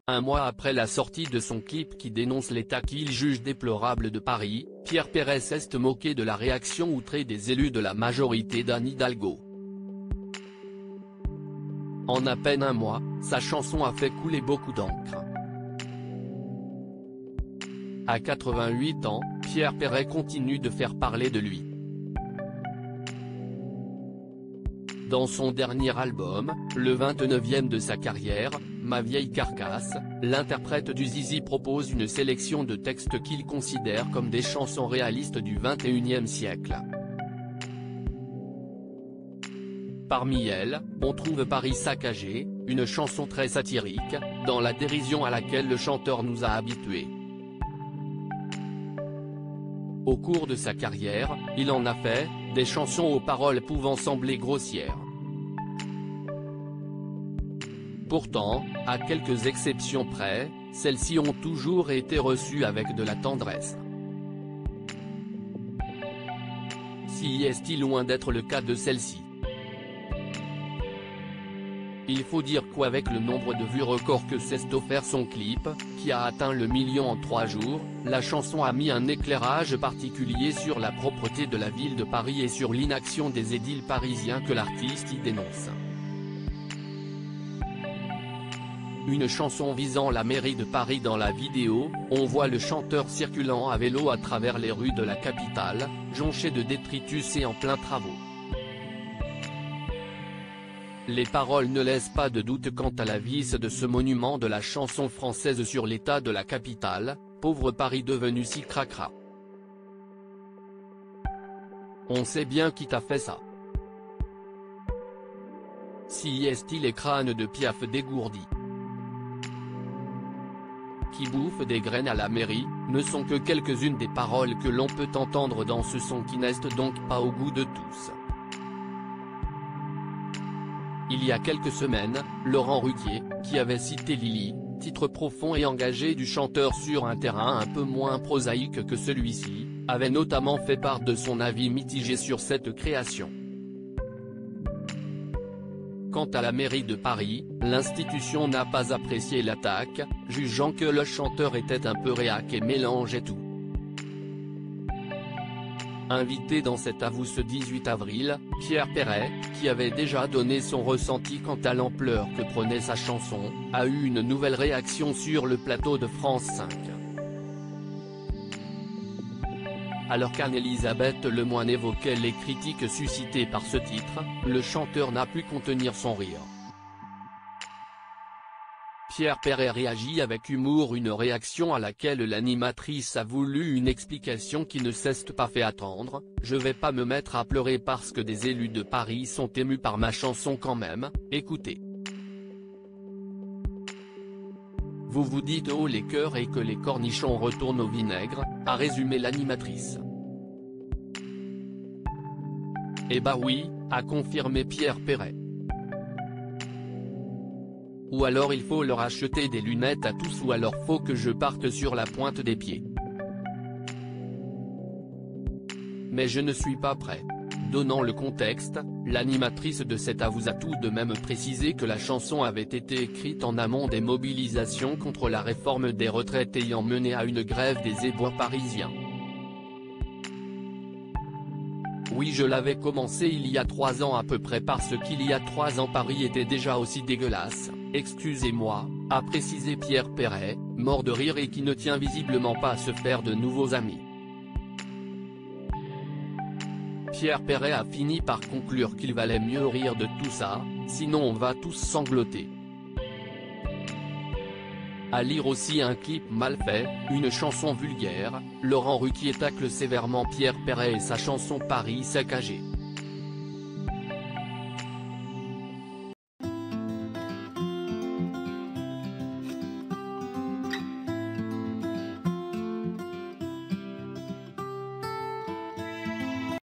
Un mois après la sortie de son clip qui dénonce l'état qu'il juge déplorable de Paris, Pierre Perret s'est moqué de la réaction outrée des élus de la majorité d'Anne Hidalgo. En à peine un mois, sa chanson a fait couler beaucoup d'encre. À 88 ans, Pierre Perret continue de faire parler de lui. Dans son dernier album, le 29e de sa carrière, Ma vieille carcasse, l'interprète du Zizi propose une sélection de textes qu'il considère comme des chansons réalistes du XXIe siècle. Parmi elles, on trouve Paris saccagé, une chanson très satirique, dans la dérision à laquelle le chanteur nous a habitués. Au cours de sa carrière, il en a fait, des chansons aux paroles pouvant sembler grossières. Pourtant, à quelques exceptions près, celles-ci ont toujours été reçues avec de la tendresse. Si est-il loin d'être le cas de celle-ci? Il faut dire qu'avec le nombre de vues record que s'est offert son clip, qui a atteint le million en 3 jours, la chanson a mis un éclairage particulier sur la propreté de la ville de Paris et sur l'inaction des édiles parisiens que l'artiste y dénonce. Une chanson visant la mairie de Paris. Dans la vidéo, on voit le chanteur circulant à vélo à travers les rues de la capitale, jonché de détritus et en plein travaux. Les paroles ne laissent pas de doute quant à la vis de ce monument de la chanson française sur l'état de la capitale, pauvre Paris devenu si cracra. On sait bien qui t'a fait ça. Si est-il les crânes de Piaf dégourdis qui bouffent des graines à la mairie, ne sont que quelques-unes des paroles que l'on peut entendre dans ce son qui n'est donc pas au goût de tous. Il y a quelques semaines, Laurent Ruquier, qui avait cité Lily, titre profond et engagé du chanteur sur un terrain un peu moins prosaïque que celui-ci, avait notamment fait part de son avis mitigé sur cette création. Quant à la mairie de Paris, l'institution n'a pas apprécié l'attaque, jugeant que le chanteur était un peu réac et mélangeait tout. Invité dans cet Avou ce 18 avril, Pierre Perret, qui avait déjà donné son ressenti quant à l'ampleur que prenait sa chanson, a eu une nouvelle réaction sur le plateau de France 5. Alors qu'Anne-Elisabeth Lemoine évoquait les critiques suscitées par ce titre, le chanteur n'a pu contenir son rire. Pierre Perret réagit avec humour, une réaction à laquelle l'animatrice a voulu une explication qui ne s'est pas fait attendre. Je vais pas me mettre à pleurer parce que des élus de Paris sont émus par ma chanson quand même, écoutez. Vous vous dites haut les cœurs et que les cornichons retournent au vinaigre, a résumé l'animatrice. Eh bah oui, a confirmé Pierre Perret. Ou alors il faut leur acheter des lunettes à tous, ou alors faut que je parte sur la pointe des pieds. Mais je ne suis pas prêt. Donnant le contexte, l'animatrice de cet Avou a tout de même précisé que la chanson avait été écrite en amont des mobilisations contre la réforme des retraites ayant mené à une grève des éboueurs parisiens. Oui, je l'avais commencé il y a 3 ans à peu près, parce qu'il y a 3 ans Paris était déjà aussi dégueulasse, excusez-moi, a précisé Pierre Perret, mort de rire et qui ne tient visiblement pas à se faire de nouveaux amis. Pierre Perret a fini par conclure qu'il valait mieux rire de tout ça, sinon on va tous sangloter. À lire aussi un clip mal fait, une chanson vulgaire, Laurent Ruquier tacle sévèrement Pierre Perret et sa chanson Paris saccagé.